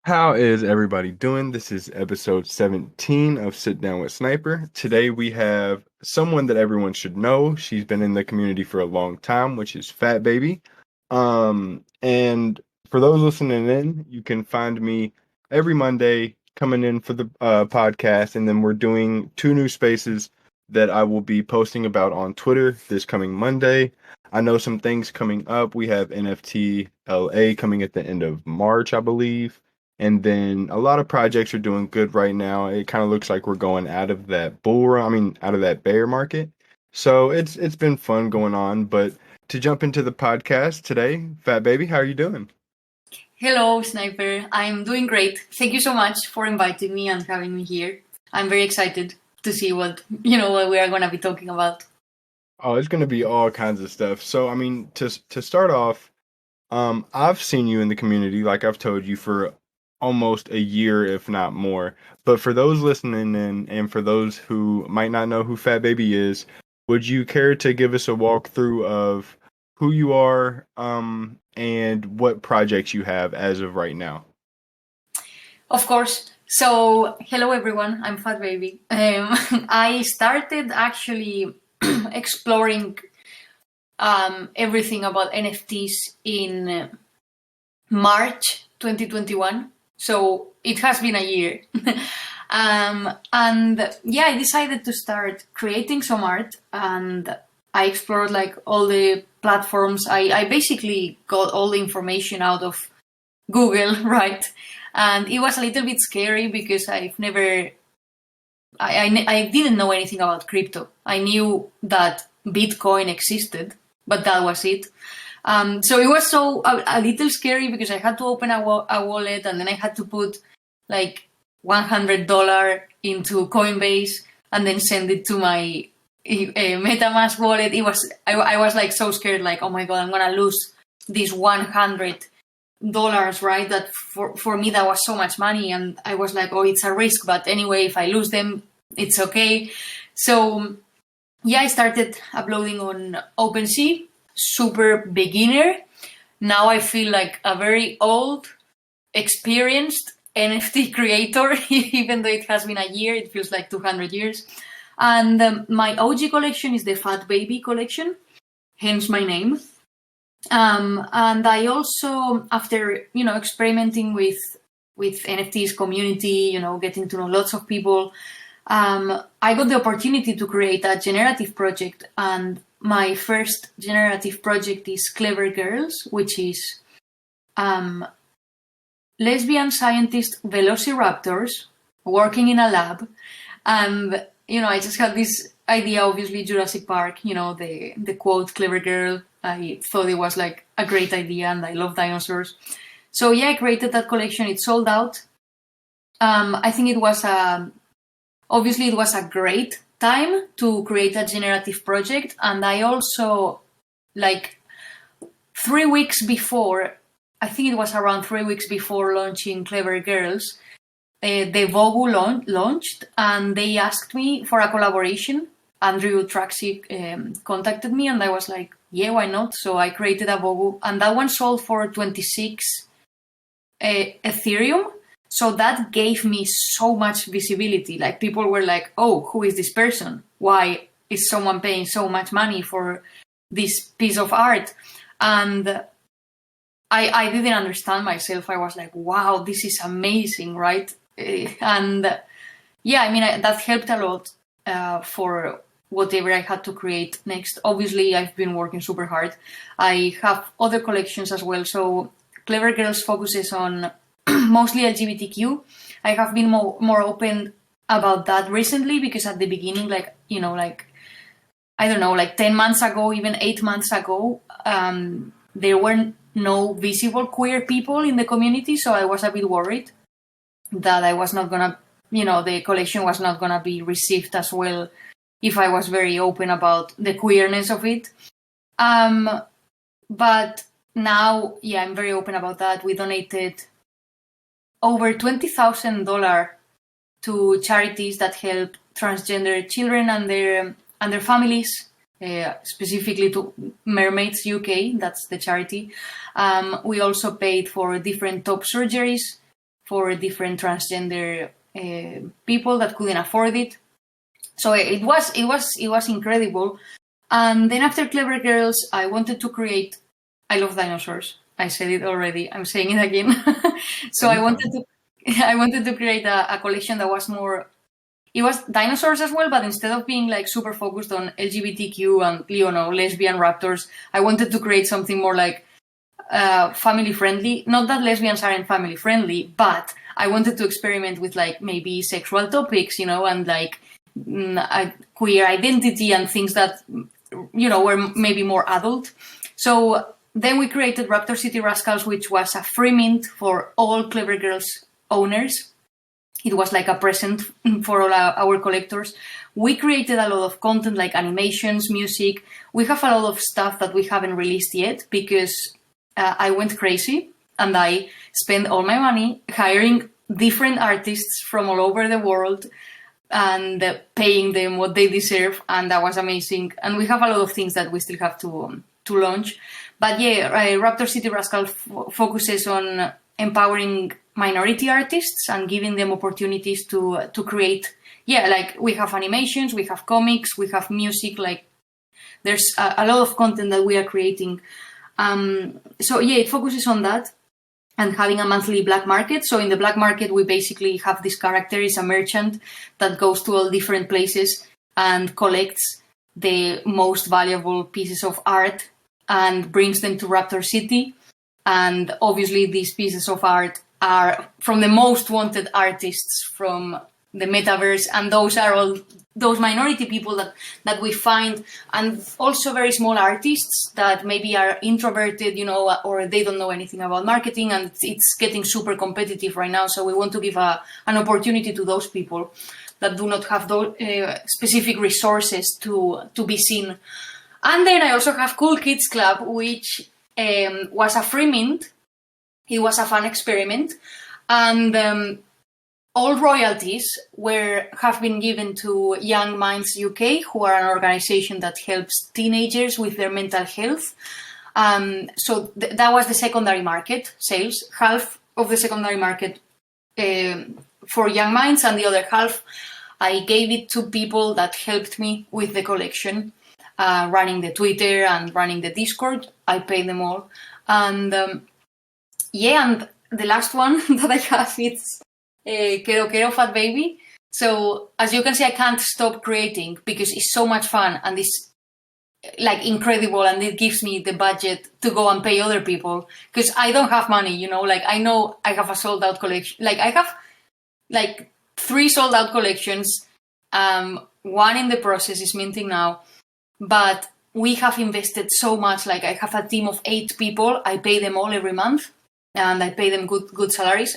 How is everybody doing? This is episode 17 of Sit Down with Sniper. Today we have someone that everyone should know. She's been in the community for a long time, which is Fat Baby. And for those listening in, you can find me every Monday coming in for the podcast, and then we're doing 2 new spaces that I will be posting about on Twitter this coming Monday. I know some things coming up. We have NFT LA coming at the end of March, I believe. And then a lot of projects are doing good right now. It kind of looks like we're going out of that out of that bear market. So it's been fun going on. But to jump into the podcast today, Fat Baby, how are you doing? Hello, Sniper. I'm doing great. Thank you so much for inviting me and having me here. I'm very excited to see what we are going to be talking about. Oh, it's going to be all kinds of stuff. So, I mean, to start off, I've seen you in the community, like I've told you, for almost a year, if not more. But for those listening in, and for those who might not know who Fat Baby is, would you care to give us a walkthrough of who you are, and what projects you have as of right now? Of course. So, hello everyone. I'm Fat Baby. I started actually exploring everything about NFTs in March 2021. So it has been a year. And yeah, I decided to start creating some art, and I explored like all the platforms. I basically got all the information out of Google, right? And it was a little bit scary because I didn't know anything about crypto. I knew that Bitcoin existed, but that was it. So it was a little scary because I had to open a wallet, and then I had to put like $100 into Coinbase and then send it to my MetaMask wallet. I was like so scared, like, oh my God, I'm gonna lose these $100, right? That for me that was so much money, and I was like, oh, it's a risk, but anyway, if I lose them, it's okay. So yeah, I started uploading on OpenSea. Super beginner. Now I feel like a very old, experienced NFT creator, even though it has been a year, it feels like 200 years. And my OG collection is the Fat Baby collection, hence my name. And I also, after experimenting with NFTs community, getting to know lots of people, I got the opportunity to create a generative project, and my first generative project is Clever Girls, which is lesbian scientist velociraptors working in a lab. And, I just had this idea, obviously Jurassic Park, the quote, Clever Girl. I thought it was like a great idea, and I love dinosaurs. So yeah, I created that collection. It sold out. I think it was obviously it was a great time to create a generative project, and I also, like 3 weeks before, I think it was around 3 weeks before launching Clever Girls, the Vogu launched, and they asked me for a collaboration. Andrew Traxi contacted me, and I was like, yeah, why not? So I created a Vogu, and that one sold for 26 Ethereum. So that gave me so much visibility. Like, people were like, oh, who is this person? Why is someone paying so much money for this piece of art? And I didn't understand myself. I was like, wow, this is amazing, right? And yeah, I mean, that helped a lot for whatever I had to create next. Obviously, I've been working super hard. I have other collections as well. So Clever Girls focuses on mostly LGBTQ. I have been more open about that recently, because at the beginning, like 10 months ago, even 8 months ago, there were no visible queer people in the community. So I was a bit worried that I was not gonna, the collection was not gonna be received as well if I was very open about the queerness of it. But now, yeah, I'm very open about that. We donated over $20,000 to charities that help transgender children and their families specifically to Mermaids UK. That's the charity. We also paid for different top surgeries for different transgender people that couldn't afford it. So it was incredible. And then after Clever Girls, I wanted to create. I love dinosaurs. I said it already. I'm saying it again. So I wanted to. I wanted to create a collection that was more. It was dinosaurs as well, but instead of being like super focused on LGBTQ and lesbian raptors, I wanted to create something more like family friendly. Not that lesbians aren't family friendly, but I wanted to experiment with like maybe sexual topics, and like queer identity and things that were maybe more adult. So then we created Raptor City Rascals, which was a free mint for all Clever Girls owners. It was like a present for all our collectors. We created a lot of content like animations, music. We have a lot of stuff that we haven't released yet because I went crazy and I spent all my money hiring different artists from all over the world and paying them what they deserve, and that was amazing. And we have a lot of things that we still have to launch. But yeah, Raptor City Rascal focuses on empowering minority artists and giving them opportunities to create. Yeah, like we have animations, we have comics, we have music. Like there's a lot of content that we are creating. So yeah, it focuses on that and having a monthly black market. So in the black market, we basically have this character is a merchant that goes to all different places and collects the most valuable pieces of art and brings them to Raptor City. And obviously these pieces of art are from the most wanted artists from the metaverse, and those are all those minority people that we find, and also very small artists that maybe are introverted, or they don't know anything about marketing, and it's getting super competitive right now. So we want to give an opportunity to those people that do not have those specific resources to be seen. And then I also have Cool Kids Club, which was a free mint. It was a fun experiment, and all royalties have been given to Young Minds UK, who are an organization that helps teenagers with their mental health. So that was the secondary market sales. Half of the secondary market for Young Minds, and the other half I gave it to people that helped me with the collection, running the Twitter and running the Discord. I paid them all. And and the last one that I have is Quero Fat Baby. So as you can see, I can't stop creating because it's so much fun and it's like incredible, and it gives me the budget to go and pay other people because I don't have money, like I know I have a sold out collection. Like I have like 3 sold out collections. One in the process is minting now, but we have invested so much. Like I have a team of 8 people. I pay them all every month and I pay them good salaries.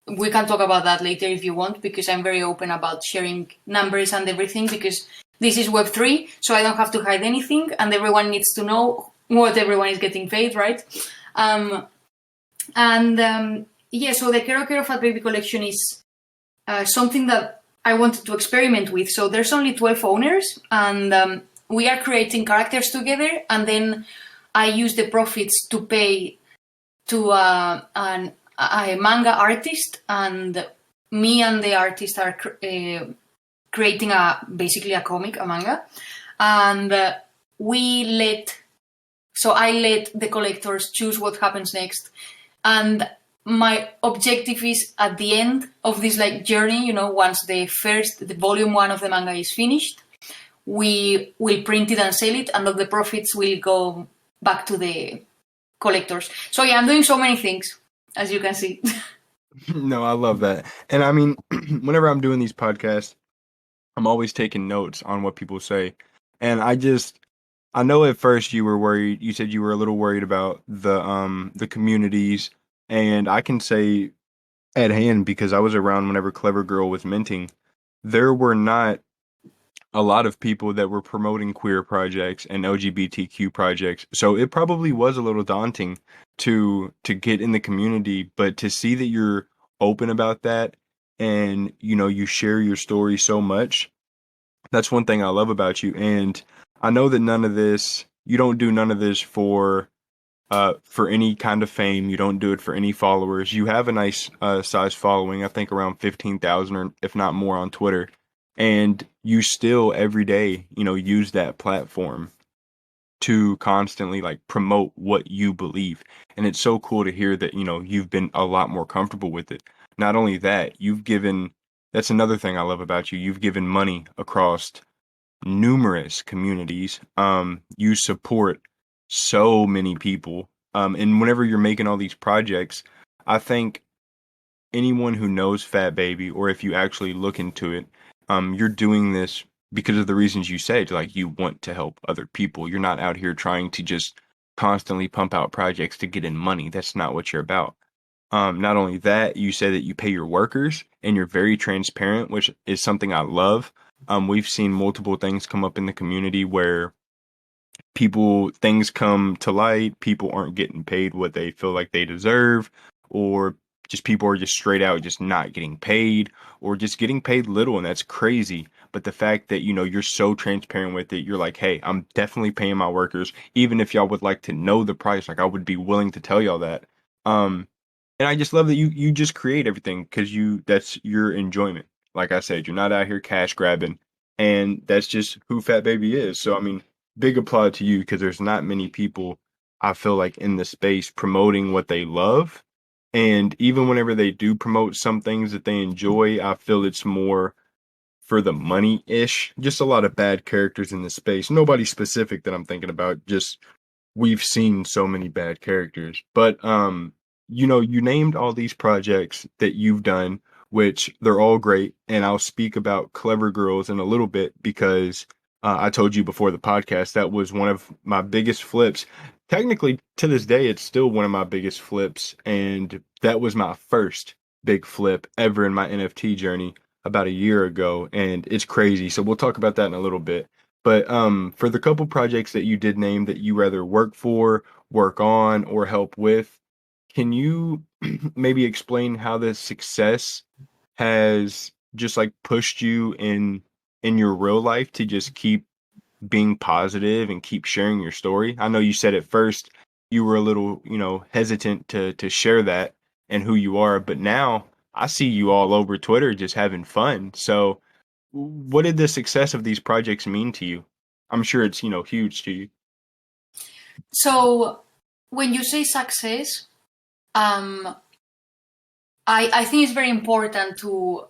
We can talk about that later if you want, because I'm very open about sharing numbers and everything, because this is Web3, so I don't have to hide anything and everyone needs to know what everyone is getting paid, right? So the Kero Fat Baby collection is something that I wanted to experiment with. So there's only 12 owners, and we are creating characters together, and then I use the profits to pay to a manga artist, and me and the artist are creating basically a comic, a manga, and I let the collectors choose what happens next. And my objective is at the end of this journey, once the volume 1 of the manga is finished, we will print it and sell it, and all the profits will go back to the collectors. So yeah, I'm doing so many things, as you can see. No, I love that. And I mean, whenever I'm doing these podcasts, I'm always taking notes on what people say. And I know at first you were worried. You said you were a little worried about the communities, and I can say at hand, because I was around whenever Clever Girl was minting, there were not a lot of people that were promoting queer projects and LGBTQ projects. So it probably was a little daunting to get in the community, but to see that you're open about that and you share your story so much, that's one thing I love about you. And I know that you don't do none of this for any kind of fame. You don't do it for any followers. You have a nice size following, I think around 15,000 or if not more on Twitter. And you still every day, use that platform to constantly like promote what you believe. And it's so cool to hear that, you've been a lot more comfortable with it. Not only that, that's another thing I love about you. You've given money across numerous communities. You support so many people. And whenever you're making all these projects, I think anyone who knows Fat Baby, or if you actually look into it, you're doing this because of the reasons you said, like you want to help other people. You're not out here trying to just constantly pump out projects to get in money. That's not what you're about. Not only that, you say that you pay your workers and you're very transparent, which is something I love. We've seen multiple things come up in the community where things come to light, people aren't getting paid what they feel like they deserve, or just people are just straight out just not getting paid, or just getting paid little, and that's crazy. But the fact that, you're so transparent with it, you're like, hey, I'm definitely paying my workers, even if y'all would like to know the price, like I would be willing to tell y'all that. Um, and I just love that you just create everything because that's your enjoyment. Like I said, you're not out here cash grabbing, and that's just who Fat Baby is. So I mean, big applaud to you because there's not many people I feel like in the space promoting what they love. And even whenever they do promote some things that they enjoy, I feel it's more for the money ish. Just a lot of bad characters in the space. Nobody specific that I'm thinking about, just we've seen so many bad characters. But you named all these projects that you've done, which they're all great, and I'll speak about Clever Girls in a little bit because I told you before the podcast that was one of my biggest flips. Technically, to this day, it's still one of my biggest flips, and that was my first big flip ever in my NFT journey about a year ago, and it's crazy. So we'll talk about that in a little bit. But for the couple projects that you did name that you rather work for, work on, or help with, can you maybe explain how the success has just like pushed you in your real life to just keep being positive and keep sharing your story? I know you said at first you were a little, hesitant to share that and who you are, but now I see you all over Twitter just having fun. So what did the success of these projects mean to you? I'm sure it's, huge to you. So when you say success, um, I think it's very important to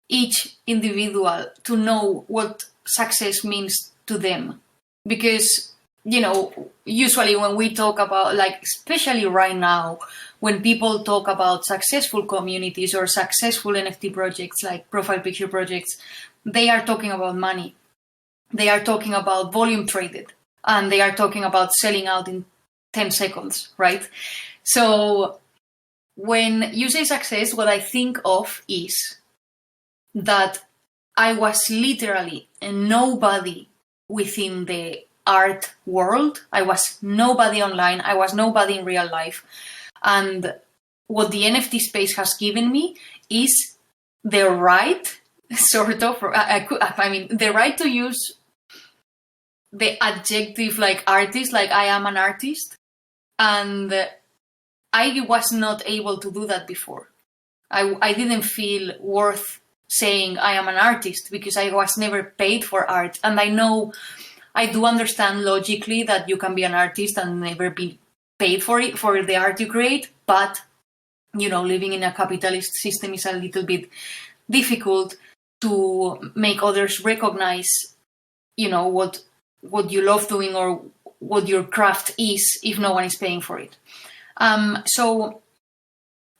each individual to know what success means to them. Because, usually when we talk about, like, especially right now, when people talk about successful communities or successful NFT projects, like profile picture projects, they are talking about money. They are talking about volume traded. And they are talking about selling out in 10 seconds, right? So when you say success, what I think of is that I was literally a nobody within the art world. I was nobody online. I was nobody in real life. And what the NFT space has given me is the right, sort of, the right to use the adjective like artist, like I am an artist. And I was not able to do that before. I didn't feel worth saying I am an artist because I was never paid for art. And I do understand logically that you can be an artist and never be paid for it, for the art you create. But, living in a capitalist system is a little bit difficult to make others recognize, what you love doing or what your craft is if no one is paying for it. So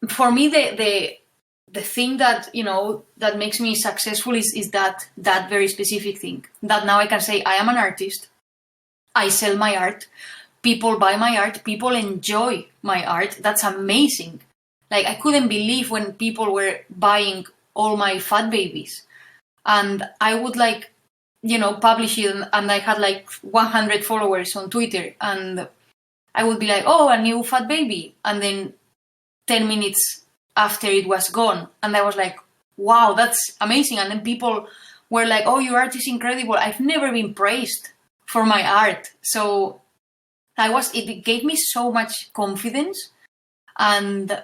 for me, the thing that that makes me successful is that very specific thing, that now I can say I am an artist, I sell my art, people buy my art, people enjoy my art. That's amazing. Like, I couldn't believe when people were buying all my Fat Babies, and I would publish it, and I had like 100 followers on Twitter, and I would be like, oh, a new Fat Baby, and then 10 minutes after it was gone. And I was like, wow, that's amazing. And then people were like, oh, your art is incredible. I've never been praised for my art. So it gave me so much confidence, and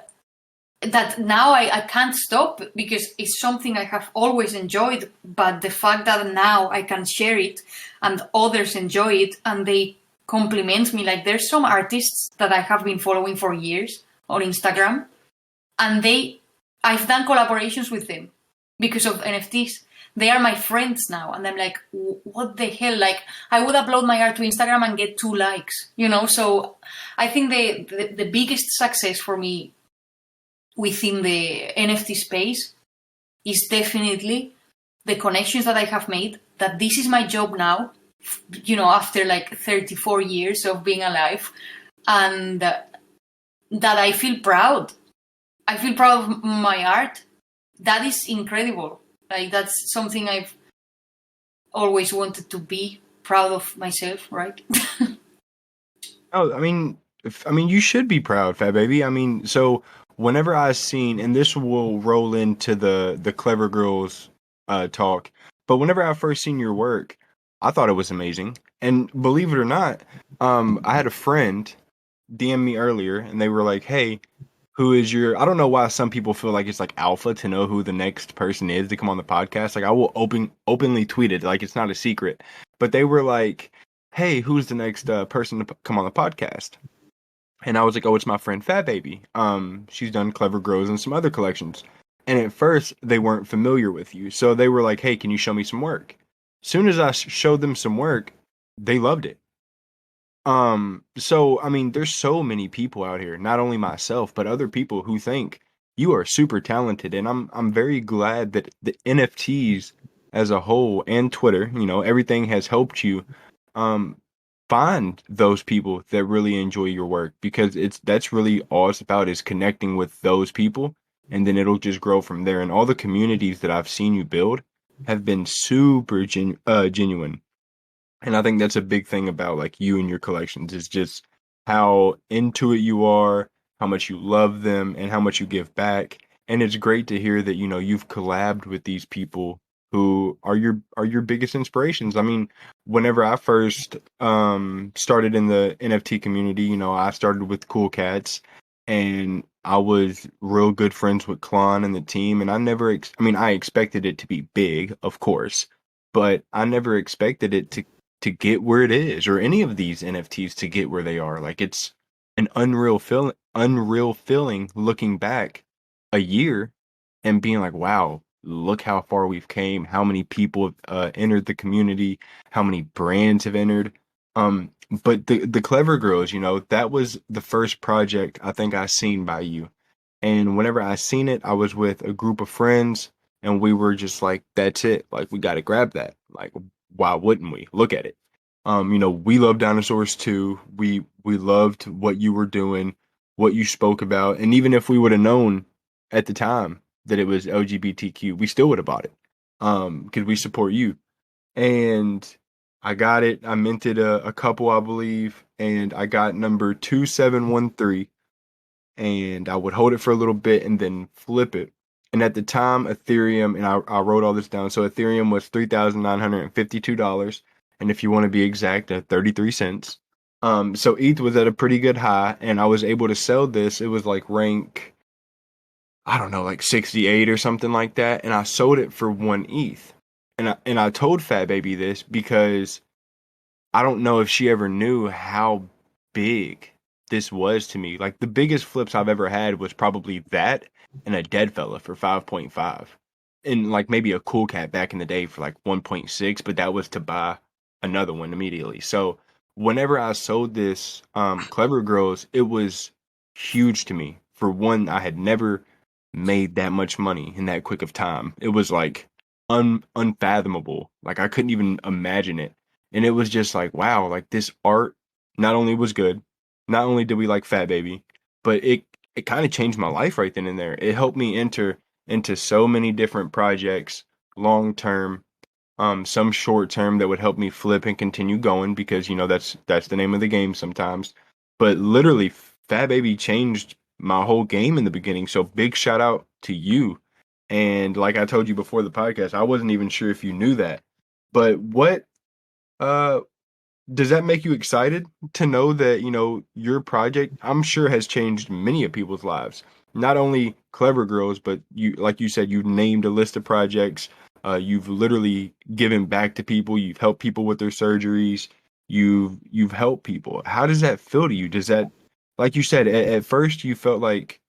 that now I can't stop because it's something I have always enjoyed. But the fact that now I can share it and others enjoy it and they compliment me, like there's some artists that I have been following for years on Instagram, and I've done collaborations with them because of NFTs. They are my friends now, and I'm like, what the hell? Like, I would upload my art to Instagram and get 2 likes, you know. So I think the biggest success for me within the NFT space is definitely the connections that I have made, that this is my job now, you know, after like 34 years of being alive, and that I feel proud. I feel proud of my art. That is incredible. Like, that's something I've always wanted to be proud of myself, right? Oh, I mean, you should be proud, Fat Baby. I mean, so whenever I seen, and this will roll into the Clever Girls talk, but whenever I first seen your work, I thought it was amazing. And believe it or not, I had a friend DM me earlier, and they were like, "Hey, who is your?" I don't know why some people feel like it's like alpha to know who the next person is to come on the podcast. Like I will openly tweet it, like it's not a secret. But they were like, "Hey, who's the next person to come on the podcast?" And I was like, "Oh, it's my friend Fat Baby. She's done Clever Grows and some other collections." And at first, they weren't familiar with you, so they were like, "Hey, can you show me some work?" Soon as I showed them some work, they loved it. So I mean, there's so many people out here, not only myself, but other people who think you are super talented, and I'm very glad that the NFTs as a whole and Twitter, you know, everything has helped you um find those people that really enjoy your work, because that's really all it's about, is connecting with those people, and then it'll just grow from there. And all the communities that I've seen you build have been super genuine. And I think that's a big thing about like you and your collections, is just how into it you are, how much you love them, and how much you give back. And it's great to hear that, you know, you've collabed with these people who are your biggest inspirations. I mean, whenever I first started in the NFT community, you know, I started with Cool Cats, and I was real good friends with Klon and the team, and I never I mean, I expected it to be big, of course, but I never expected it to get where it is, or any of these NFTs to get where they are. Like, it's an unreal feeling looking back a year and being like, wow, look how far we've came, how many people have entered the community, how many brands have entered. But the Clever Girls, you know, that was the first project I think I seen by you. And whenever I seen it, I was with a group of friends, and we were just like, that's it. Like, we got to grab that. Like, why wouldn't we? Look at it. You know, we love dinosaurs too. We loved what you were doing, what you spoke about, and even if we would have known at the time that it was LGBTQ, we still would have bought it. Because we support you. And I got it. I minted a couple, I believe, and I got number 2713, and I would hold it for a little bit and then flip it. And at the time, Ethereum, and I wrote all this down. So Ethereum was $3,952. And if you want to be exact, at 33 cents. So ETH was at a pretty good high, and I was able to sell this. It was like rank, I don't know, like 68 or something like that. And I sold it for 1 ETH. And I told Fat Baby this because I don't know if she ever knew how big this was to me. Like, the biggest flips I've ever had was probably that and a dead fella for 5.5. And like maybe a cool cat back in the day for like 1.6, but that was to buy another one immediately. So whenever I sold this Clever Girls, it was huge to me. For one, I had never made that much money in that quick of time. It was like unfathomable. Like, I couldn't even imagine it. And it was just like, wow, like this art not only was good, not only did we like Fat Baby, but it kind of changed my life right then and there. It helped me enter into so many different projects, long term, some short term that would help me flip and continue going, because you know that's the name of the game sometimes. But literally, Fat Baby changed my whole game in the beginning. So big shout out to you. And like I told you before the podcast, I wasn't even sure if you knew that. But what uh does that make you excited to know that, your project, I'm sure, has changed many of people's lives? Not only Clever Girls, but you, like you said, you named a list of projects. You've literally given back to people. You've helped people with their surgeries. You've helped people. How does that feel to you? Does that, like you said, at first you felt like,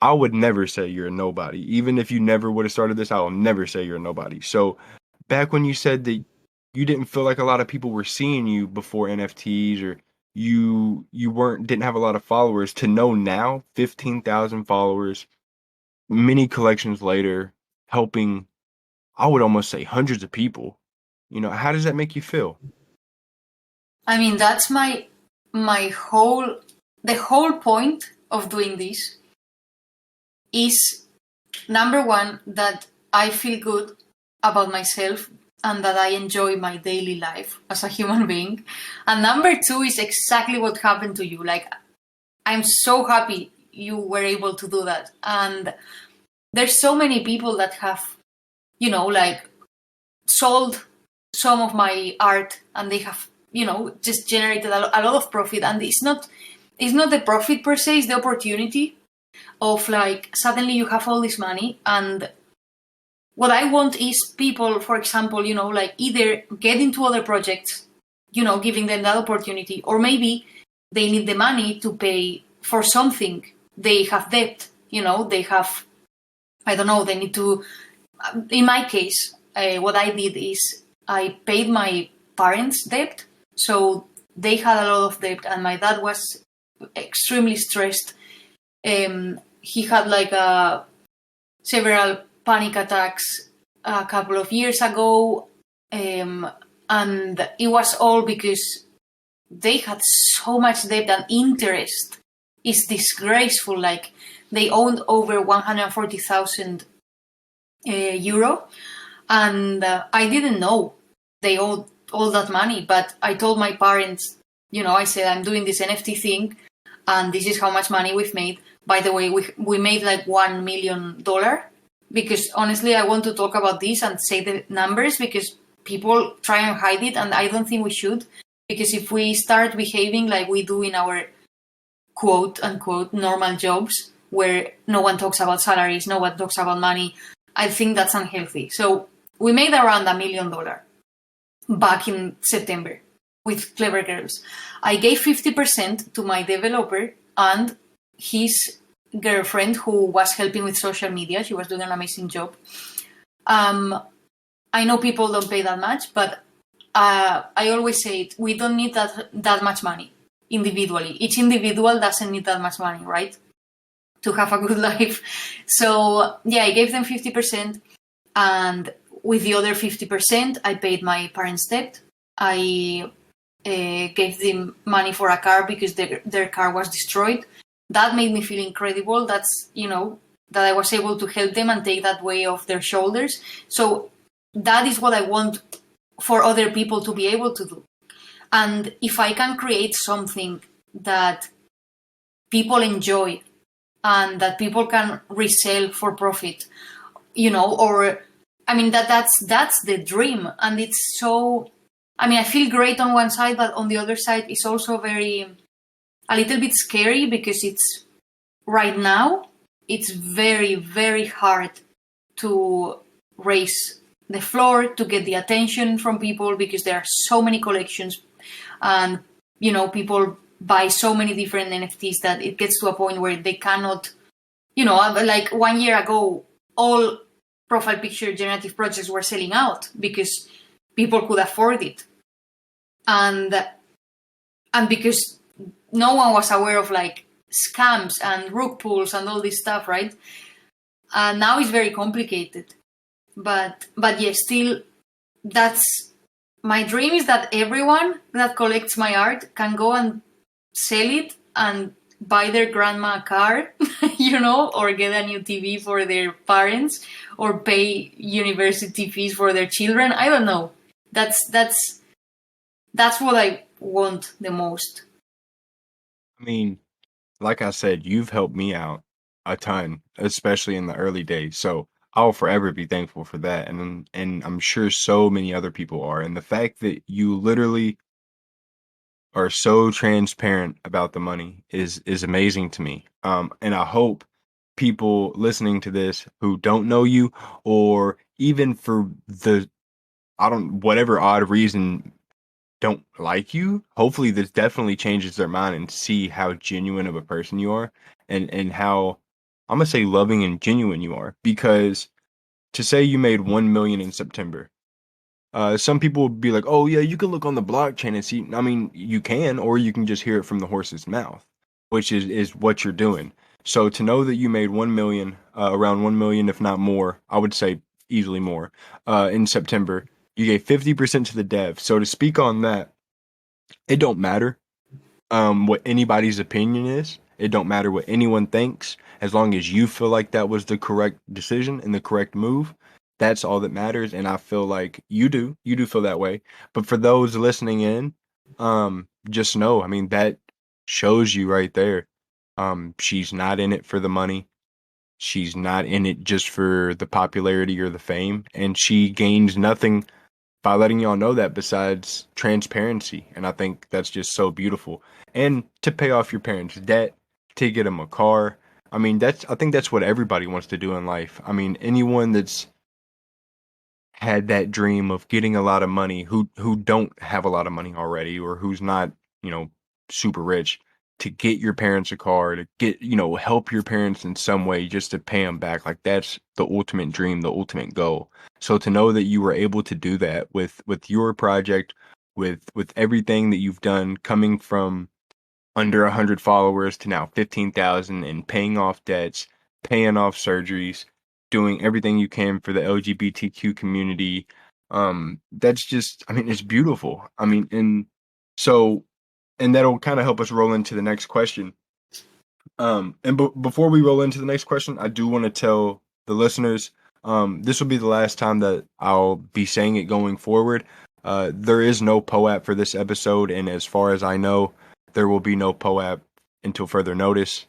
I would never say you're a nobody. Even if you never would have started this, I will never say you're a nobody. So back when you said that you didn't feel like a lot of people were seeing you before NFTs, or you weren't didn't have a lot of followers, to know now 15,000 followers, many collections later, helping, I would almost say, hundreds of people. How does that make you feel? I mean, that's my whole the whole point of doing this is, number one, that I feel good about myself and that I enjoy my daily life as a human being. And number two is exactly what happened to you. Like, I'm so happy you were able to do that. And there's so many people that have, like, sold some of my art, and they have, just generated a lot of profit. And it's not the profit per se, it's the opportunity of, like, suddenly you have all this money. And what I want is people, for example, like, either get into other projects, giving them that opportunity, or maybe they need the money to pay for something. They have debt, they have, I don't know, they need to, in my case, what I did is I paid my parents' debt. So they had a lot of debt, and my dad was extremely stressed. He had, like, several panic attacks a couple of years ago, and it was all because they had so much debt, and interest is disgraceful. Like, they owned over 140,000 euro, and I didn't know they owed all that money. But I told my parents, I said, I'm doing this NFT thing, and this is how much money we've made. By the way, we made like $1 million, because honestly, I want to talk about this and say the numbers, because people try and hide it, and I don't think we should. Because if we start behaving like we do in our quote unquote normal jobs, where no one talks about salaries, no one talks about money, I think that's unhealthy. So we made around $1 million back in September with Clever Girls. I gave 50% to my developer and his girlfriend, who was helping with social media. She was doing an amazing job. I know people don't pay that much, but I always say it, we don't need that much money individually. Each individual doesn't need that much money, right? To have a good life. So yeah, I gave them 50%, and with the other 50%, I paid my parents' debt. I gave them money for a car because their car was destroyed. That made me feel incredible. That's, that I was able to help them and take that weight off their shoulders. So that is what I want for other people to be able to do. And if I can create something that people enjoy and that people can resell for profit, or, I mean, that's the dream. And it's so, I mean, I feel great on one side, but on the other side, it's also a little bit scary, because it's, right now, it's very, very hard to raise the floor, to get the attention from people, because there are so many collections, and, people buy so many different NFTs that it gets to a point where they cannot, like 1 year ago, all profile picture generative projects were selling out because people could afford it. And because no one was aware of, like, scams and rug pulls and all this stuff, right? And now it's very complicated. But yeah, still, that's my dream, is that everyone that collects my art can go and sell it and buy their grandma a car, or get a new TV for their parents, or pay university fees for their children. I don't know. That's what I want the most. I mean, like I said, you've helped me out a ton, especially in the early days. So I'll forever be thankful for that. And I'm sure so many other people are. And the fact that you literally are so transparent about the money is amazing to me. And I hope people listening to this who don't know you, or even for the I don't whatever odd reason don't like you, hopefully this definitely changes their mind and see how genuine of a person you are, and how I'm gonna say loving and genuine you are. Because to say you made 1 million in September, some people would be like, "Oh yeah, you can look on the blockchain and see." I mean, you can, or you can just hear it from the horse's mouth, which is what you're doing. So to know that you made 1 million, around 1 million, if not more, I would say easily more, in September, you gave 50% to the dev. So to speak on that, it don't matter what anybody's opinion is. It don't matter what anyone thinks. As long as you feel like that was the correct decision and the correct move, that's all that matters. And I feel like you do feel that way. But for those listening in, just know, I mean, that shows you right there. She's not in it for the money. She's not in it just for the popularity or the fame, and she gains nothing by letting y'all know that besides transparency. And I think that's just so beautiful. And to pay off your parents' debt, to get them a car. I mean, I think that's what everybody wants to do in life. I mean, anyone that's had that dream of getting a lot of money, who don't have a lot of money already, or who's not, you know, super rich, to get your parents a car, to get, help your parents in some way just to pay them back. Like that's the ultimate dream, the ultimate goal. So to know that you were able to do that with your project, with everything that you've done, coming from under 100 followers to now 15,000, and paying off debts, paying off surgeries, doing everything you can for the LGBTQ community. That's just, I mean, it's beautiful. I mean, so, and that'll kind of help us roll into the next question. Before we roll into the next question, I do want to tell the listeners, this will be the last time that I'll be saying it going forward. There is no POAP for this episode, and as far as I know, there will be no POAP until further notice.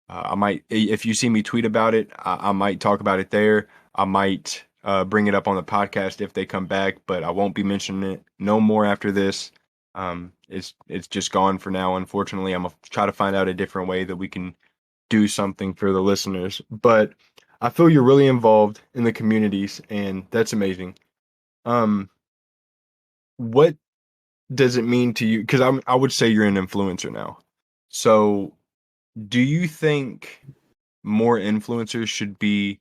I might, if you see me tweet about it, I might talk about it there. I might bring it up on the podcast if they come back, but I won't be mentioning it no more after this. It's just gone for now. Unfortunately, I'm gonna try to find out a different way that we can do something for the listeners. But I feel you're really involved in the communities, and that's amazing. Um, what does it mean to you? Because I would say you're an influencer now. So, do you think more influencers should be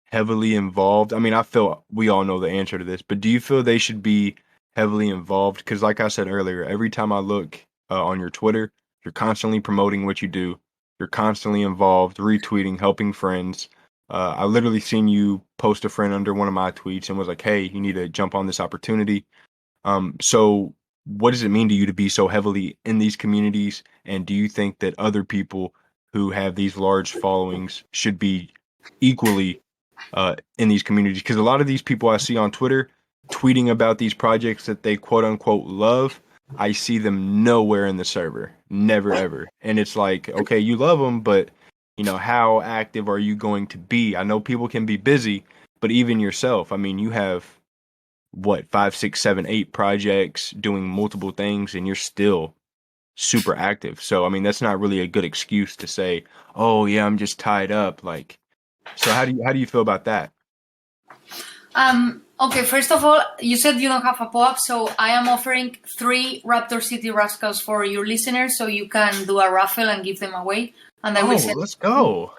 heavily involved? I mean, I feel we all know the answer to this, but do you feel they should be heavily involved? Because, like I said earlier, every time I look on your Twitter, you're constantly promoting what you do. You're constantly involved, retweeting, helping friends. I literally seen you post a friend under one of my tweets and was like, "Hey, you need to jump on this opportunity." So what does it mean to you to be so heavily in these communities? And do you think that other people who have these large followings should be equally in these communities? Because a lot of these people I see on Twitter tweeting about these projects that they quote unquote love, I see them nowhere in the server, never ever. And it's like, okay, you love them, but how active are you going to be? I know people can be busy, but even yourself, I mean, you have what, 5, 6, 7, 8 projects doing multiple things, and you're still super active. So I mean, that's not really a good excuse to say, "Oh yeah, I'm just tied up." Like, so how do you feel about that? Okay, first of all, you said you don't have a POAP, so I am offering 3 Raptor City Rascals for your listeners, so you can do a raffle and give them away, and I will Oh, send. let's go.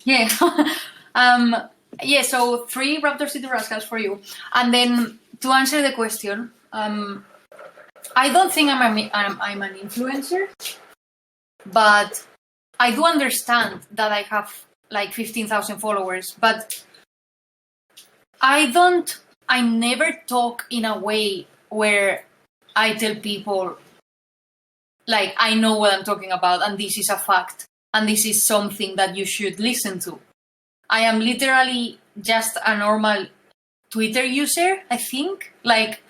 Yeah, um, yeah. So 3 Raptor City Rascals for you, and then to answer the question, I don't think I'm an influencer, but I do understand that I have like 15,000 followers, but I never talk in a way where I tell people, like, I know what I'm talking about and this is a fact and this is something that you should listen to. I am literally just a normal Twitter user, I think. Like,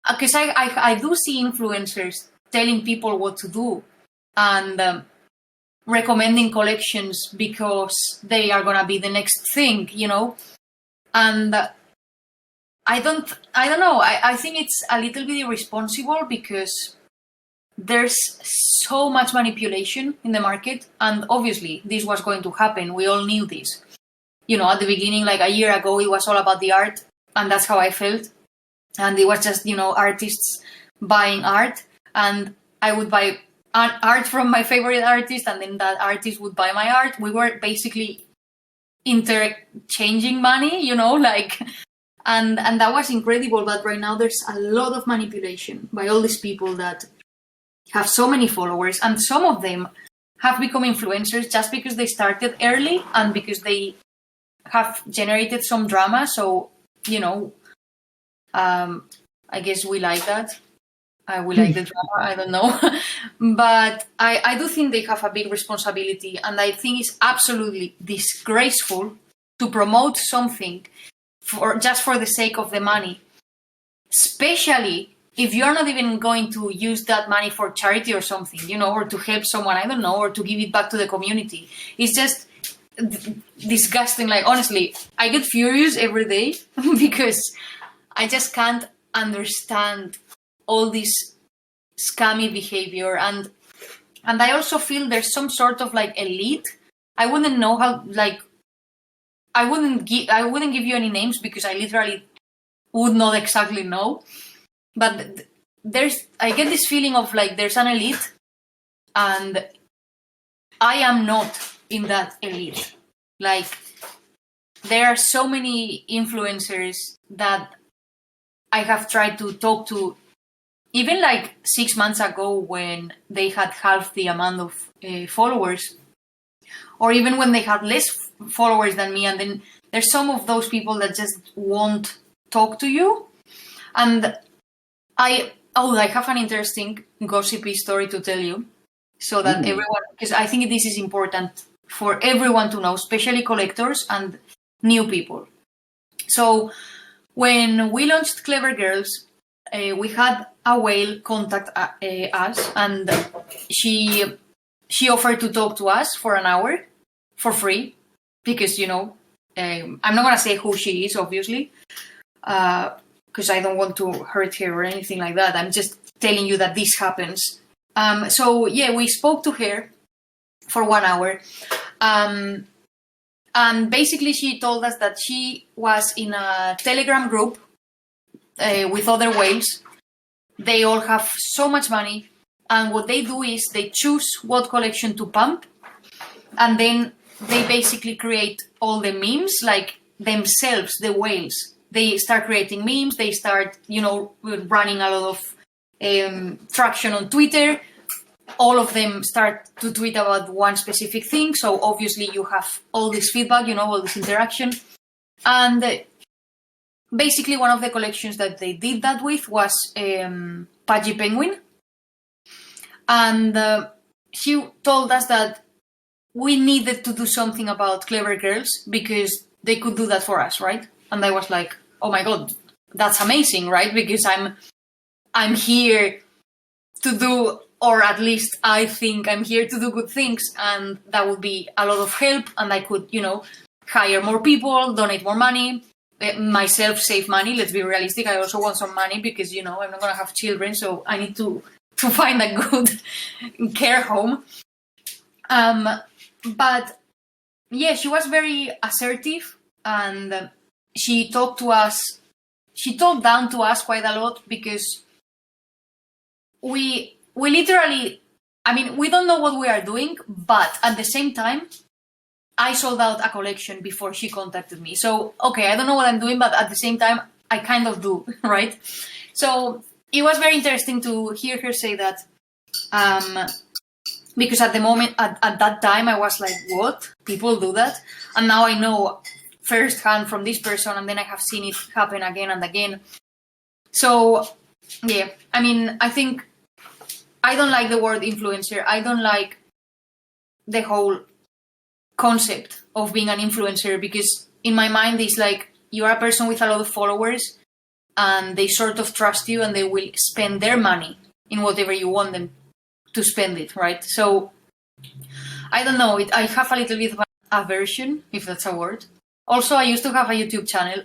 because I do see influencers telling people what to do and recommending collections because they are going to be the next thing, And I don't know. I think it's a little bit irresponsible because there's so much manipulation in the market, and obviously this was going to happen. We all knew this. At the beginning, like a year ago, it was all about the art, and that's how I felt. And it was just, artists buying art, and I would buy art from my favorite artist, and then that artist would buy my art. We were basically interchanging money, and that was incredible. But right now there's a lot of manipulation by all these people that have so many followers, and some of them have become influencers just because they started early and because they have generated some drama. So, I guess we like that. We like the drama, I don't know. But I do think they have a big responsibility, and I think it's absolutely disgraceful to promote something just for the sake of the money, especially if you're not even going to use that money for charity or something, or to help someone, I don't know, or to give it back to the community. It's just disgusting. Like, honestly, I get furious every day because I just can't understand all this scammy behavior, and I also feel there's some sort of like elite. I wouldn't know how, like, I wouldn't give you any names because I literally would not exactly know. But I get this feeling of like there's an elite, and I am not in that elite. Like, there are so many influencers that I have tried to talk to, even like 6 months ago when they had half the amount of followers, or even when they had less followers than me. And then there's some of those people that just won't talk to you. And I have an interesting gossipy story to tell you, so that everyone, because I think this is important for everyone to know, especially collectors and new people. So when we launched Clever Girls, we had a whale contact us, and she offered to talk to us for an hour for free, because I'm not gonna say who she is, obviously, because I don't want to hurt her or anything like that. I'm just telling you that this happens. So yeah, we spoke to her for 1 hour. And basically she told us that she was in a Telegram group with other whales. They all have so much money. And what they do is they choose what collection to pump. And then they basically create all the memes, like themselves, the whales. They start creating memes. They start, running a lot of traction on Twitter. All of them start to tweet about one specific thing. So obviously you have all this feedback, all this interaction. And basically one of the collections that they did that with was Pudgy Penguin. And she told us that we needed to do something about Clever Girls because they could do that for us, right? And I was like, oh my God, that's amazing, right? Because I'm here to do, or at least I think I'm here to do good things, and that would be a lot of help, and I could, hire more people, donate more money, myself save money. Let's be realistic. I also want some money because, I'm not going to have children, so I need to find a good care home. But yeah, she was very assertive, and she talked down to us quite a lot, because we literally, we don't know what we are doing, but at the same time, I sold out a collection before she contacted me. So, okay, I don't know what I'm doing, but at the same time, I kind of do, right? So it was very interesting to hear her say that, because at the moment, at that time, I was like, what? People do that? And now I know firsthand from this person, and then I have seen it happen again and again. So, yeah, I think I don't like the word influencer. I don't like the whole concept of being an influencer, because in my mind, it's like you are a person with a lot of followers, and they sort of trust you, and they will spend their money in whatever you want them to spend it, right? So I don't know. I have a little bit of aversion, if that's a word. Also, I used to have a YouTube channel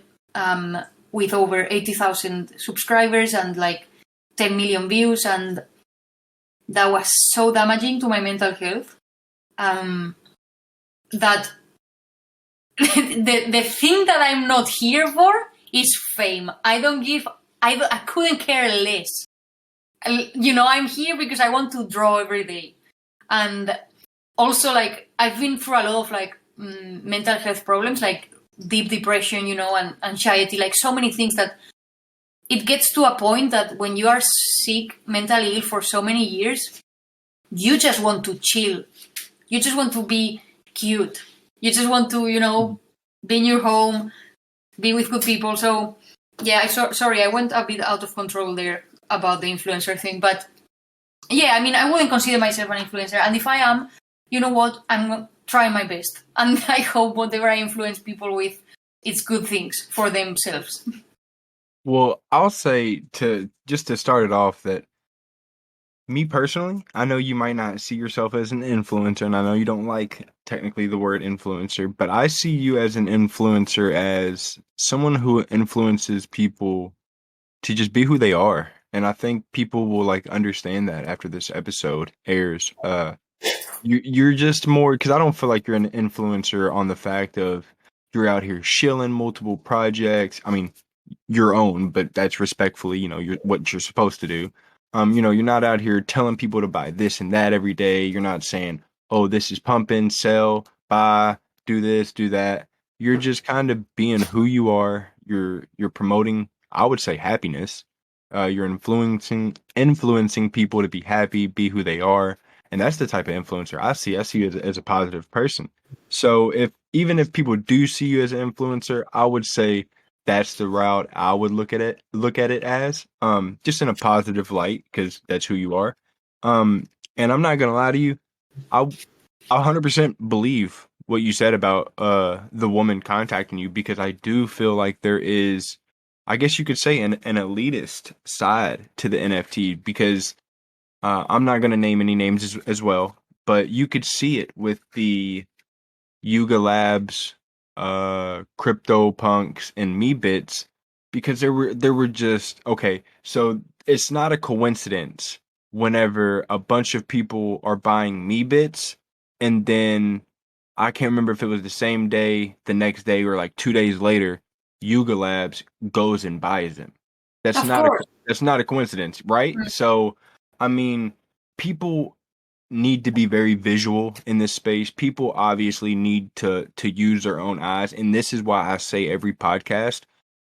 with over 80,000 subscribers and like 10 million views, and that was so damaging to my mental health. That the thing that I'm not here for is fame. I couldn't care less. I'm here because I want to draw every day. And also, like, I've been through a lot of like mental health problems, like deep depression, and anxiety, like so many things that it gets to a point that when you are sick, mentally ill for so many years, you just want to chill. You just want to be cute. You just want to, be in your home, be with good people. So, yeah, sorry, I went a bit out of control there about the influencer thing. But, yeah, I mean, I wouldn't consider myself an influencer. And if I am, you know what? I'm trying my best. And I hope whatever I influence people with, it's good things for themselves. Well, I'll say to start it off that me personally, I know you might not see yourself as an influencer, and I know you don't like technically the word influencer, but I see you as an influencer as someone who influences people to just be who they are. And I think people will like understand that after this episode airs. You're just more because I don't feel like you're an influencer on the fact of you're out here shilling multiple projects. I mean, your own, but that's respectfully, you're what you're supposed to do. You're not out here telling people to buy this and that every day. You're not saying, "Oh, this is pumping, sell, buy, do this, do that." You're just kind of being who you are. You're promoting, I would say, happiness. You're influencing people to be happy, be who they are, and that's the type of influencer I see. I see you as a positive person. So even if people do see you as an influencer, I would say that's the route I would look at it as, just in a positive light because that's who you are. And I'm not gonna lie to you, I 100% believe what you said about the woman contacting you because I do feel like there is, I guess you could say, an elitist side to the NFT because I'm not gonna name any names as well, but you could see it with the Yuga Labs, Crypto Punks, and Me Bits because there were just okay. So it's not a coincidence whenever a bunch of people are buying Me Bits, and then I can't remember if it was the same day, the next day, or like 2 days later, Yuga Labs goes and buys them. That's Of not a course. that's not a coincidence, right? So I mean, people need to be very visual in this space. People obviously need to use their own eyes, and this is why I say every podcast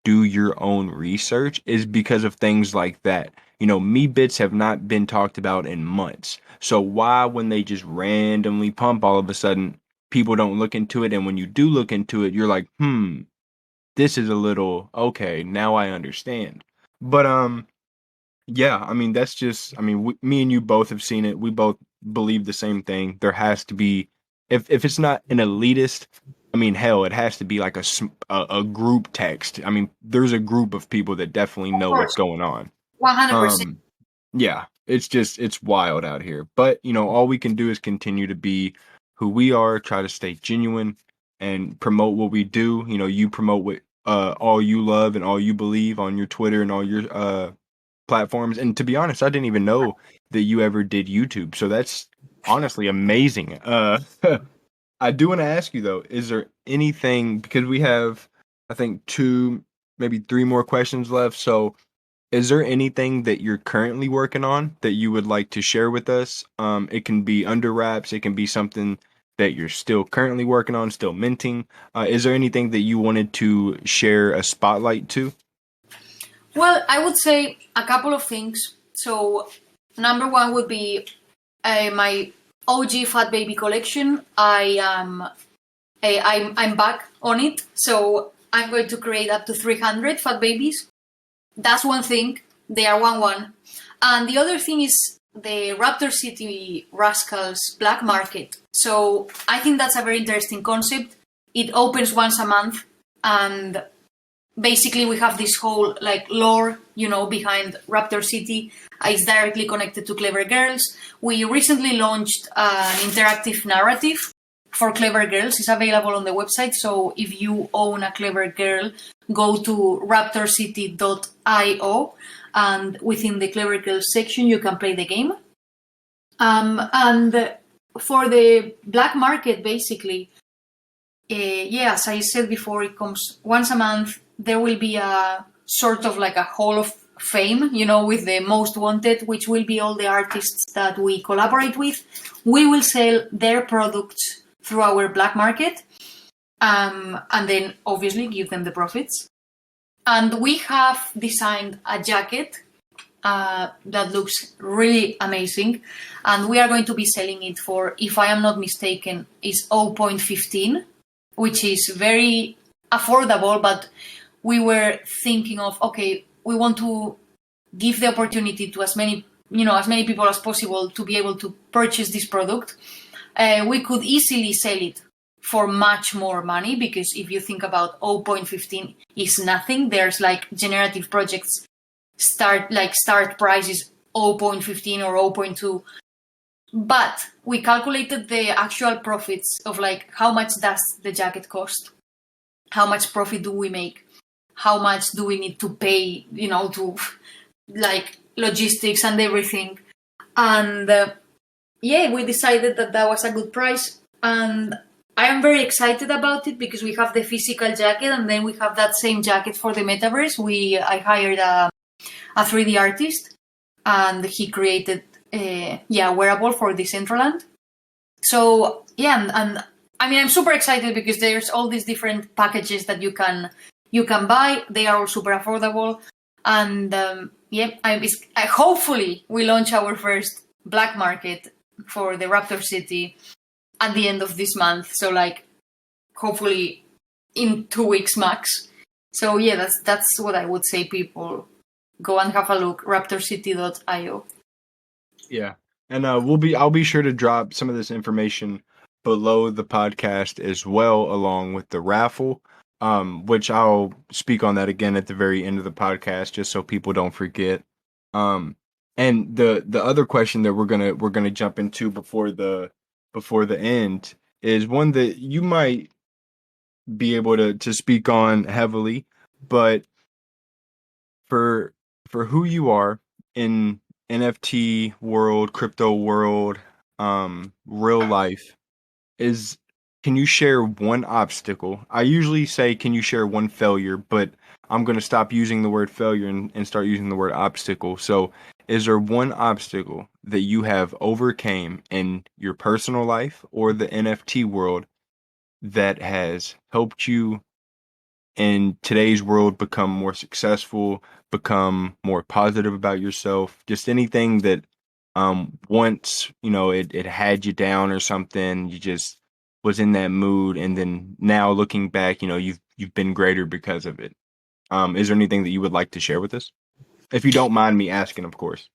do your own research is because of things like that. Me bits have not been talked about in months. So why when they just randomly pump all of a sudden people don't look into it and when you do look into it you're like, this is a little okay, now I understand. But yeah, I mean that's just. I mean, me and you both have seen it. We both believe the same thing. There has to be, if it's not an elitist, I mean, hell, it has to be like a group text. I mean, there's a group of people that definitely Of know what's course. going on. 100%. Um, yeah, it's wild out here. But all we can do is continue to be who we are. Try to stay genuine and promote what we do. You promote what all you love and all you believe on your Twitter and all your platforms. And to be honest, I didn't even know that you ever did YouTube. So that's honestly amazing. I do want to ask you though, is there anything because we have I think two, maybe three more questions left. So is there anything that you're currently working on that you would like to share with us? It can be under wraps, it can be something that you're still currently working on, still minting. Is there anything that you wanted to share a spotlight to? Well, I would say a couple of things. So, number one would be my OG Fat Baby collection. I'm back on it, so I'm going to create up to 300 Fat Babies. That's one thing. They are one, and the other thing is the Raptor City Rascals Black Market. So I think that's a very interesting concept. It opens once a month, and basically we have this whole like lore behind Raptor City. It's directly connected to Clever Girls. We recently launched an interactive narrative for Clever Girls. It's available on the website, so if you own a Clever Girl, go to raptorcity.io, and within the Clever Girls section you can play the game. And for the black market, basically, as I said before, it comes once a month. There will be a sort of like a hall of fame, with the most wanted, which will be all the artists that we collaborate with. We will sell their products through our black market, and then obviously give them the profits. And we have designed a jacket that looks really amazing, and we are going to be selling it for, if I am not mistaken, is 0.15, which is very affordable. But we were thinking of, okay, we want to give the opportunity to as many people as possible to be able to purchase this product. We could easily sell it for much more money, because if you think about 0.15 is nothing. There's like generative projects start price is 0.15 or 0.2. But we calculated the actual profits of like how much does the jacket cost, how much profit do we make, how much do we need to pay, to like logistics and everything. And we decided that was a good price, and I am very excited about it because we have the physical jacket, and then we have that same jacket for the metaverse. I hired a 3D artist, and he created a wearable for Decentraland. So and I mean, I'm super excited because there's all these different packages that you can buy. They are all super affordable, and hopefully we launch our first black market for the Raptor City at the end of this month. So like hopefully in 2 weeks max. So that's what I would say. People go and have a look, raptorcity.io. Yeah. And I'll be sure to drop some of this information below the podcast as well, along with the raffle. Which I'll speak on that again at the very end of the podcast, just so people don't forget. And the other question that we're gonna jump into before the end is one that you might be able to speak on heavily, but for who you are in NFT world, crypto world, real life, is can you share one obstacle? I usually say, can you share one failure, but I'm going to stop using the word failure and start using the word obstacle. So, is there one obstacle that you have overcame in your personal life or the NFT world that has helped you in today's world become more successful, become more positive about yourself? Just anything that once, it had you down or something, you just was in that mood, and then now looking back, you've been greater because of it. Is there anything that you would like to share with us? If you don't mind me asking, of course.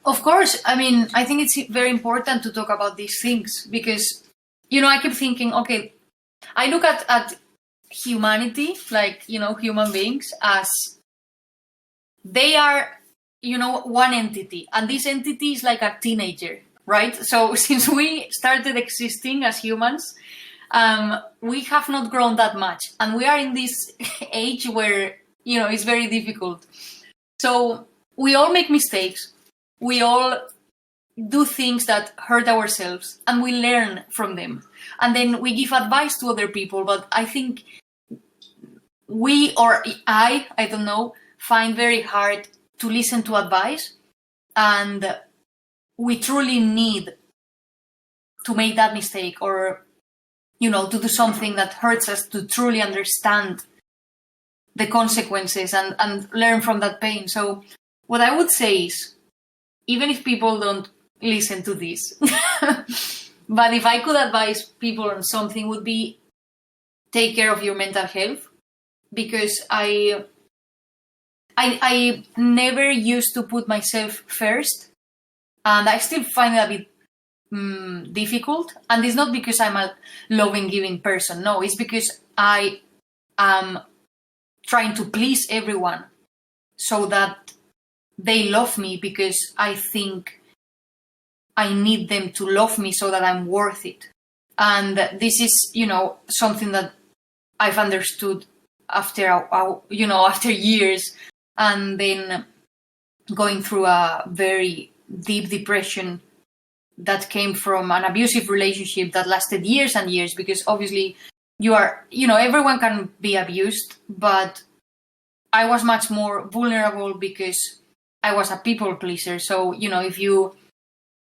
Of course. I mean, I think it's very important to talk about these things because, I keep thinking, okay, I look at humanity, like, human beings, as they are, one entity. And this entity is like a teenager, right? So since we started existing as humans, we have not grown that much. And we are in this age where, it's very difficult. So we all make mistakes. We all do things that hurt ourselves, and we learn from them. And then we give advice to other people. But I think I don't know, find very hard to listen to advice. And we truly need to make that mistake, or, to do something that hurts us, to truly understand the consequences and learn from that pain. So what I would say is, even if people don't listen to this, but if I could advise people on something, would be take care of your mental health. Because I never used to put myself first, and I still find it a bit difficult. And it's not because I'm a loving, giving person. No, it's because I am trying to please everyone so that they love me, because I think I need them to love me so that I'm worth it. And this is, something that I've understood after after years, and then going through a very deep depression that came from an abusive relationship that lasted years and years, because obviously everyone can be abused, but I was much more vulnerable because I was a people pleaser. So, if you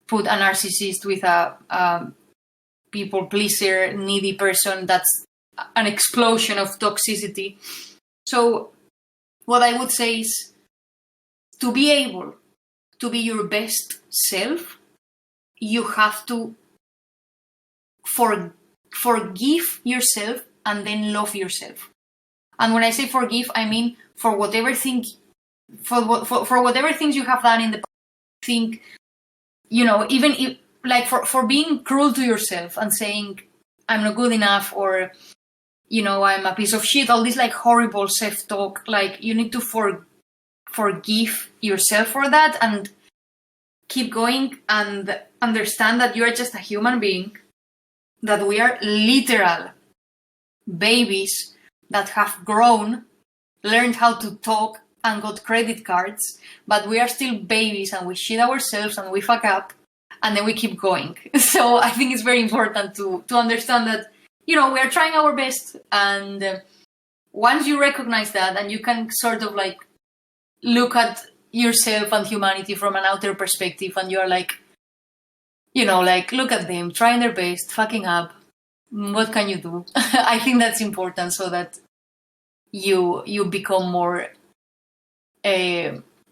put a narcissist with a people pleaser, needy person, that's an explosion of toxicity. So what I would say is, to be able to be your best self, you have to forgive yourself and then love yourself. And when I say forgive, I mean for whatever things you have done in the past. Think, even if, like, for being cruel to yourself and saying I'm not good enough, or I'm a piece of shit, all this like horrible self-talk, like you need to forgive yourself for that and keep going and understand that you are just a human being, that we are literal babies that have grown, learned how to talk, and got credit cards, but we are still babies and we shit ourselves and we fuck up and then we keep going. So I think it's very important to understand that, we are trying our best, and once you recognize that and you can sort of like look at yourself and humanity from an outer perspective, and you're like, like, look at them trying their best, fucking up, what can you do? I think that's important, so that you become more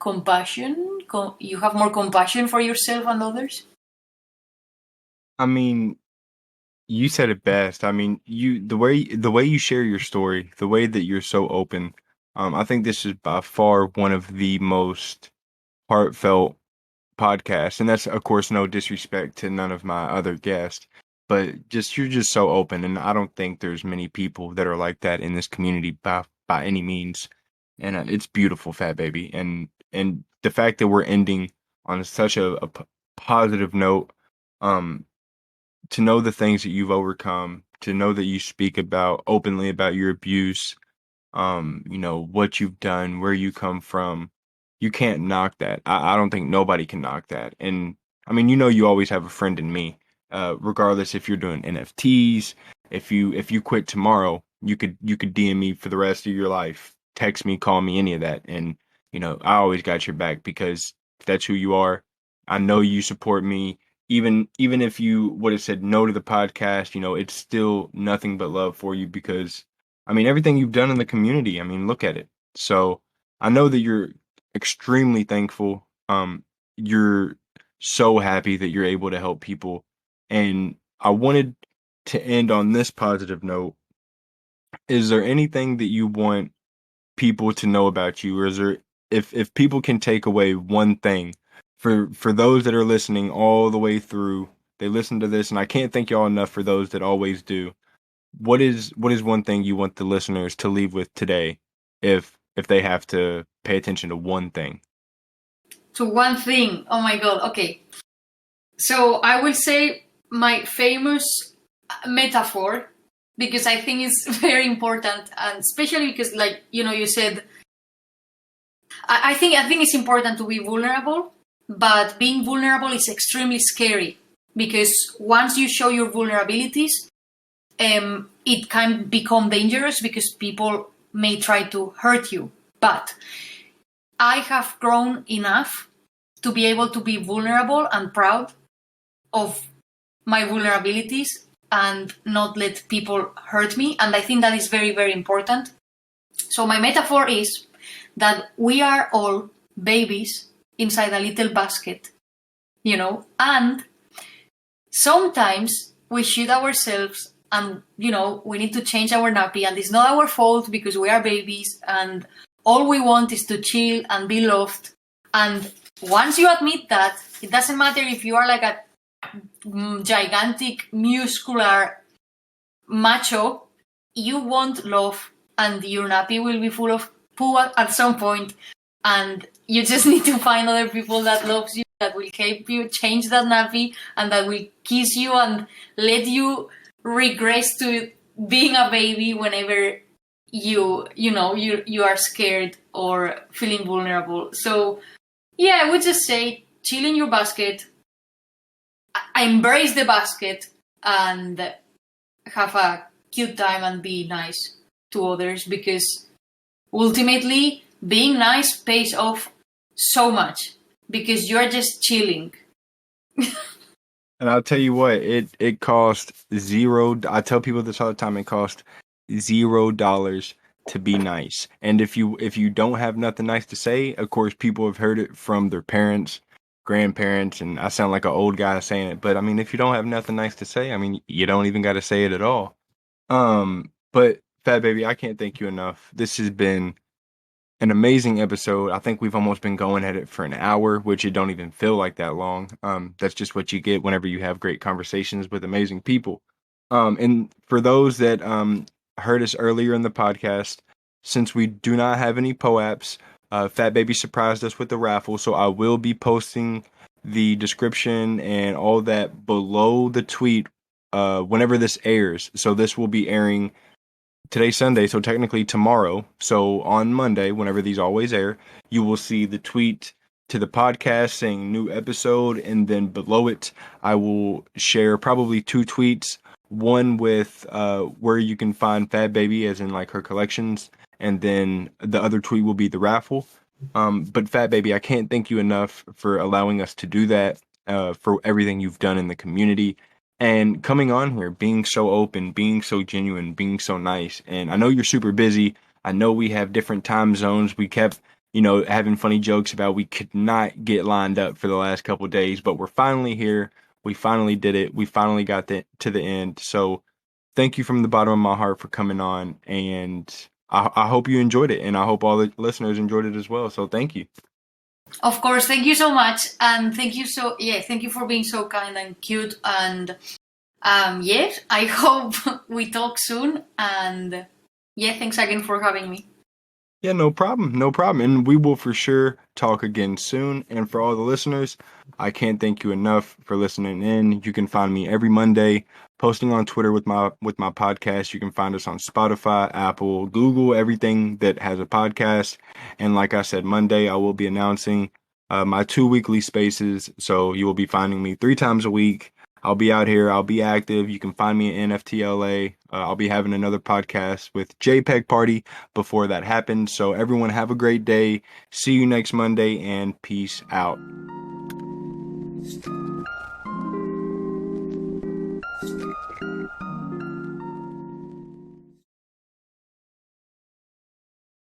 compassion. You have more compassion for yourself and others. I mean, you said it best. I mean, the way you share your story, the way that you're so open. I think this is by far one of the most heartfelt podcasts, and that's of course no disrespect to none of my other guests, but you're just so open, and I don't think there's many people that are like that in this community by any means, and it's beautiful, Fat Baby, and the fact that we're ending on such a positive note. Um, to know the things that you've overcome, to know that you speak about openly about your abuse, what you've done, where you come from, you can't knock that. I don't think nobody can knock that. And I mean, you always have a friend in me. Regardless if you're doing NFTs, if you quit tomorrow, you could DM me for the rest of your life, text me, call me, any of that, and I always got your back because that's who you are. I know you support me, even if you would have said no to the podcast, it's still nothing but love for you because I mean everything you've done in the community. I mean, look at it. So I know that you're extremely thankful. You're so happy that you're able to help people. And I wanted to end on this positive note. Is there anything that you want people to know about you, or is there, if people can take away one thing for those that are listening all the way through, they listen to this, and I can't thank y'all enough for those that always do. What is one thing you want the listeners to leave with today, if they have to pay attention to one thing? To one thing, oh my god, okay. So I will say my famous metaphor, because I think it's very important, and especially because, like, you said, I think it's important to be vulnerable, but being vulnerable is extremely scary, because once you show your vulnerabilities, it can become dangerous because people may try to hurt you. But I have grown enough to be able to be vulnerable and proud of my vulnerabilities and not let people hurt me. And I think that is very, very important. So my metaphor is that we are all babies inside a little basket, and sometimes we shoot ourselves and, we need to change our nappy, and it's not our fault because we are babies and all we want is to chill and be loved. And once you admit that, it doesn't matter if you are like a gigantic, muscular macho, you want love, and your nappy will be full of poo at some point, and you just need to find other people that loves you, that will help you change that nappy, and that will kiss you and let you regress to being a baby whenever you are scared or feeling vulnerable. So yeah, I would just say chill in your basket. embrace the basket and have a cute time and be nice to others, because ultimately being nice pays off so much because you're just chilling. And I'll tell you what, it cost zero. I tell people this all the time. It cost $0 to be nice. And if you don't have nothing nice to say, of course, people have heard it from their parents, grandparents, and I sound like an old guy saying it. But I mean, if you don't have nothing nice to say, I mean, you don't even got to say it at all. But Fat Baby, I can't thank you enough. This has been an amazing episode. I think we've almost been going at it for an hour, which it don't even feel like that long. That's just what you get whenever you have great conversations with amazing people. And for those that heard us earlier in the podcast, since we do not have any POAPs, Fat Baby surprised us with the raffle, so I will be posting the description and all that below the tweet whenever this airs. So this will be airing today's Sunday, so technically tomorrow. So on Monday, whenever these always air, you will see the tweet to the podcast saying new episode, and then below it, I will share probably two tweets. One with where you can find Fat Baby, as in like her collections, and then the other tweet will be the raffle. But Fat Baby, I can't thank you enough for allowing us to do that, for everything you've done in the community. And coming on here, being so open, being so genuine, being so nice. And I know you're super busy. I know we have different time zones. We kept, having funny jokes about we could not get lined up for the last couple of days, but we're finally here. We finally did it. We finally got to the end. So thank you from the bottom of my heart for coming on. And I hope you enjoyed it. And I hope all the listeners enjoyed it as well. So thank you. Of course, thank you so much, and thank you for being so kind and cute. And yes, I hope we talk soon. And yeah, thanks again for having me. Yeah, no problem. No problem. And we will for sure talk again soon. And for all the listeners, I can't thank you enough for listening in. You can find me every Monday posting on Twitter with my podcast. You can find us on Spotify, Apple, Google, everything that has a podcast. And like I said, Monday I will be announcing my 2 weekly spaces. So you will be finding me 3 times a week. I'll be out here. I'll be active. You can find me at NFTLA. I'll be having another podcast with JPEG Party before that happens. So everyone have a great day. See you next Monday and peace out.